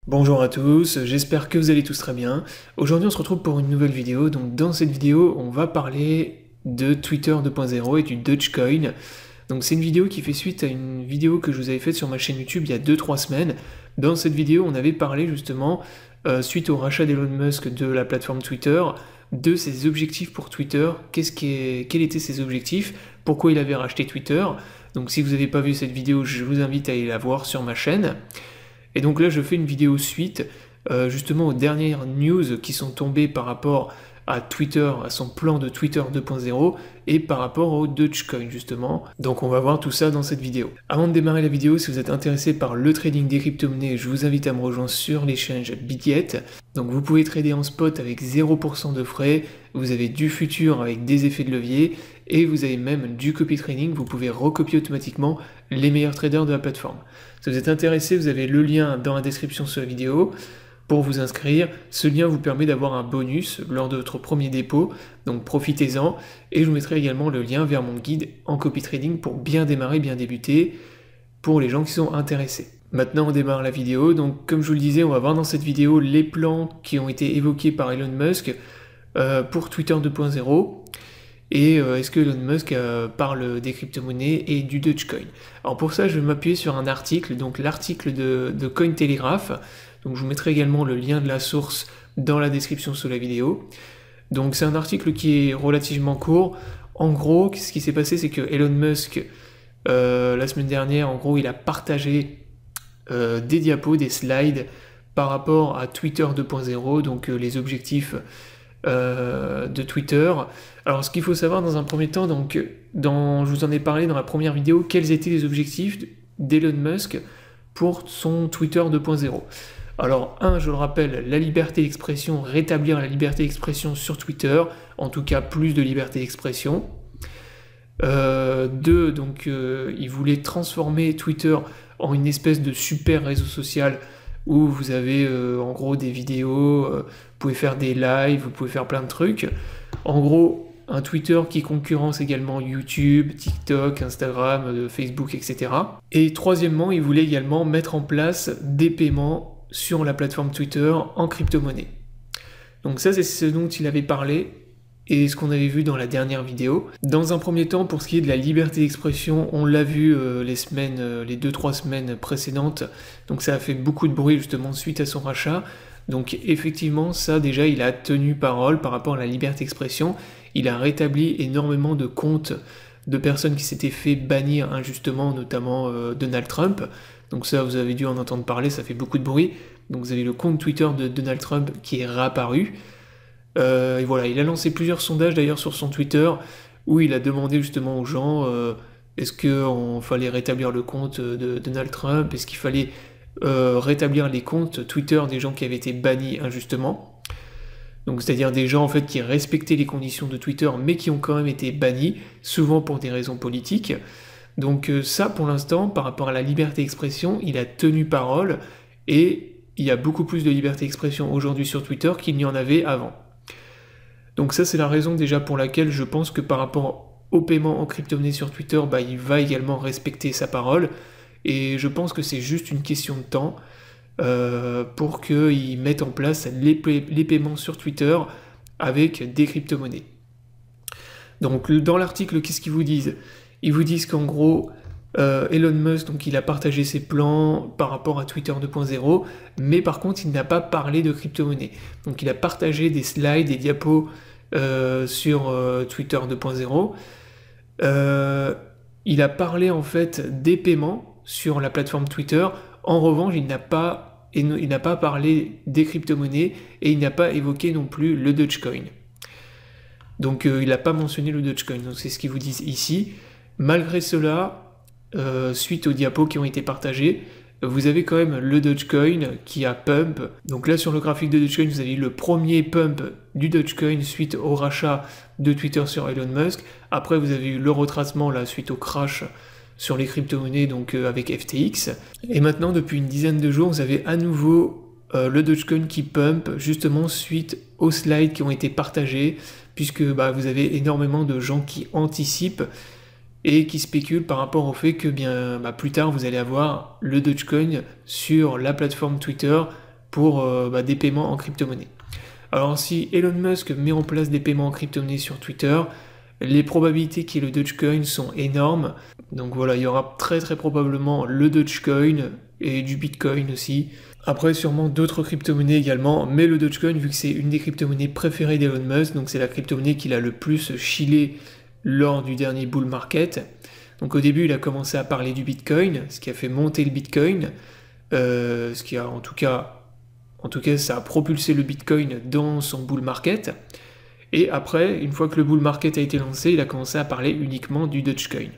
Bonjour à tous, j'espère que vous allez tous très bien. Aujourd'hui on se retrouve pour une nouvelle vidéo. Donc dans cette vidéo on va parler de Twitter 2.0 et du Dogecoin. Donc c'est une vidéo qui fait suite à une vidéo que je vous avais faite sur ma chaîne YouTube il y a 2-3 semaines. Dans cette vidéo on avait parlé justement, suite au rachat d'Elon Musk de la plateforme Twitter, de ses objectifs pour Twitter, quels étaient ses objectifs, pourquoi il avait racheté Twitter. Donc si vous n'avez pas vu cette vidéo, je vous invite à aller la voir sur ma chaîne. Et donc là, je fais une vidéo suite, justement aux dernières news qui sont tombées par rapport à Twitter, à son plan de Twitter 2.0 et par rapport au Dogecoin justement. Donc on va voir tout ça dans cette vidéo. Avant de démarrer la vidéo, si vous êtes intéressé par le trading des crypto-monnaies, je vous invite à me rejoindre sur l'échange Bitget. Donc vous pouvez trader en spot avec 0% de frais, vous avez du futur avec des effets de levier et vous avez même du copy trading, vous pouvez recopier automatiquement les meilleurs traders de la plateforme. Si vous êtes intéressé, vous avez le lien dans la description sous la vidéo pour vous inscrire. Ce lien vous permet d'avoir un bonus lors de votre premier dépôt, donc profitez-en. Et je vous mettrai également le lien vers mon guide en copy trading pour bien démarrer, bien débuter, pour les gens qui sont intéressés. Maintenant on démarre la vidéo. Donc comme je vous le disais, on va voir dans cette vidéo les plans qui ont été évoqués par Elon Musk pour Twitter 2.0. Et est-ce que Elon Musk parle des crypto-monnaies et du Dogecoin? Alors pour ça, je vais m'appuyer sur un article, donc l'article de Cointelegraph. Donc je vous mettrai également le lien de la source dans la description sous la vidéo. Donc c'est un article qui est relativement court. En gros, ce qui s'est passé, c'est que Elon Musk, la semaine dernière, en gros, il a partagé des diapos, des slides par rapport à Twitter 2.0, donc les objectifs de Twitter. Alors ce qu'il faut savoir dans un premier temps, donc je vous en ai parlé dans la première vidéo, quels étaient les objectifs d'Elon Musk pour son Twitter 2.0. Alors je le rappelle, la liberté d'expression, rétablir la liberté d'expression sur Twitter, en tout cas plus de liberté d'expression. 2, donc il voulait transformer Twitter en une espèce de super réseau social où vous avez en gros des vidéos, vous pouvez faire des lives, vous pouvez faire plein de trucs. En gros, un Twitter qui concurrence également YouTube, TikTok, Instagram, Facebook, etc. Et troisièmement, il voulait également mettre en place des paiements sur la plateforme Twitter en crypto-monnaie. Donc ça, c'est ce dont il avait parlé et ce qu'on avait vu dans la dernière vidéo. Dans un premier temps, pour ce qui est de la liberté d'expression, on l'a vu les 2-3 semaines précédentes, donc ça a fait beaucoup de bruit justement suite à son rachat. Donc effectivement, ça déjà, il a tenu parole par rapport à la liberté d'expression. Il a rétabli énormément de comptes de personnes qui s'étaient fait bannir injustement, notamment Donald Trump. Donc ça, vous avez dû en entendre parler, ça fait beaucoup de bruit. Donc vous avez le compte Twitter de Donald Trump qui est réapparu. Et voilà, il a lancé plusieurs sondages d'ailleurs sur son Twitter où il a demandé justement aux gens est-ce qu'il fallait rétablir le compte de Donald Trump, est-ce qu'il fallait rétablir les comptes Twitter des gens qui avaient été bannis injustement. Donc c'est-à-dire des gens en fait qui respectaient les conditions de Twitter mais qui ont quand même été bannis, souvent pour des raisons politiques. Donc ça pour l'instant, par rapport à la liberté d'expression, il a tenu parole et il y a beaucoup plus de liberté d'expression aujourd'hui sur Twitter qu'il n'y en avait avant. Donc ça c'est la raison déjà pour laquelle je pense que par rapport au paiement en crypto-monnaie sur Twitter, il va également respecter sa parole. Et je pense que c'est juste une question de temps pour qu'ils mettent en place les paiements sur Twitter avec des crypto-monnaies. Donc dans l'article, qu'est-ce qu'ils vous disent? Ils vous disent qu'en gros, Elon Musk, donc, il a partagé ses plans par rapport à Twitter 2.0, mais par contre, il n'a pas parlé de crypto-monnaie. Donc il a partagé des slides, des diapos sur Twitter 2.0. Il a parlé en fait des paiements sur la plateforme Twitter. En revanche, il n'a pas parlé des crypto-monnaies et il n'a pas évoqué non plus le Dogecoin. Donc il n'a pas mentionné le Dogecoin. Donc c'est ce qu'ils vous disent ici. Malgré cela, suite aux diapos qui ont été partagés, vous avez quand même le Dogecoin qui a pump. Donc là sur le graphique de Dogecoin, vous avez le premier pump du Dogecoin suite au rachat de Twitter sur Elon Musk. Après vous avez eu le retracement là suite au crash sur les crypto-monnaies, donc avec FTX. Et maintenant depuis une dizaine de jours, vous avez à nouveau le Dogecoin qui pump, justement suite aux slides qui ont été partagés, puisque vous avez énormément de gens qui anticipent et qui spéculent par rapport au fait que plus tard vous allez avoir le Dogecoin sur la plateforme Twitter pour des paiements en crypto-monnaie. Alors si Elon Musk met en place des paiements en crypto-monnaie sur Twitter, les probabilités qu'il y ait le Dogecoin sont énormes. Donc voilà, il y aura très probablement le Dogecoin et du Bitcoin aussi. Après sûrement d'autres crypto-monnaies également, mais le Dogecoin, vu que c'est une des crypto-monnaies préférées d'Elon Musk, donc c'est la crypto-monnaie qu'il a le plus chillé lors du dernier bull market. Donc au début, il a commencé à parler du Bitcoin, ce qui a fait monter le Bitcoin, ce qui a en tout cas, ça a propulsé le Bitcoin dans son bull market. Et après, une fois que le bull market a été lancé, il a commencé à parler uniquement du Dogecoin.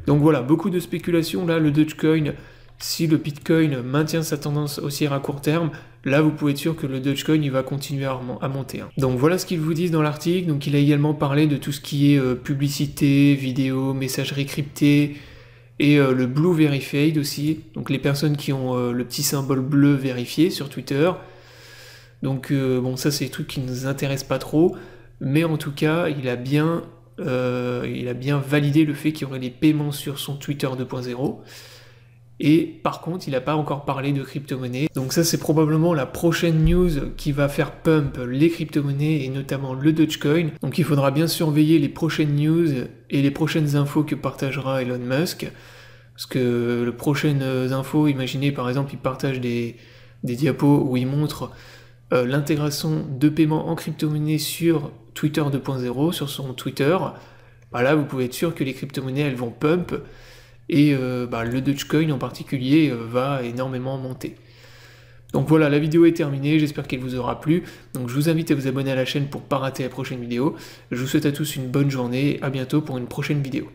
Donc voilà, beaucoup de spéculations là, le Dogecoin, si le Bitcoin maintient sa tendance haussière à court terme, là vous pouvez être sûr que le Dogecoin il va continuer à monter. Donc voilà ce qu'ils vous disent dans l'article. Donc il a également parlé de tout ce qui est publicité, vidéo, messagerie cryptée, et le Blue Verified aussi, donc les personnes qui ont le petit symbole bleu vérifié sur Twitter. Donc bon, ça c'est des trucs qui ne nous intéressent pas trop, mais en tout cas il a bien validé le fait qu'il y aurait les paiements sur son Twitter 2.0. Et par contre, il n'a pas encore parlé de crypto-monnaie. Donc ça, c'est probablement la prochaine news qui va faire pump les crypto-monnaies et notamment le Dogecoin. Donc il faudra bien surveiller les prochaines news et les prochaines infos que partagera Elon Musk. Parce que les prochaines infos, imaginez par exemple, il partage des diapos où il montre l'intégration de paiements en crypto-monnaie sur Twitter 2.0, sur son Twitter. Là, vous pouvez être sûr que les crypto-monnaies, elles vont pump. Et le Dogecoin en particulier va énormément monter. Donc voilà, la vidéo est terminée, j'espère qu'elle vous aura plu. Donc je vous invite à vous abonner à la chaîne pour ne pas rater la prochaine vidéo. Je vous souhaite à tous une bonne journée, à bientôt pour une prochaine vidéo.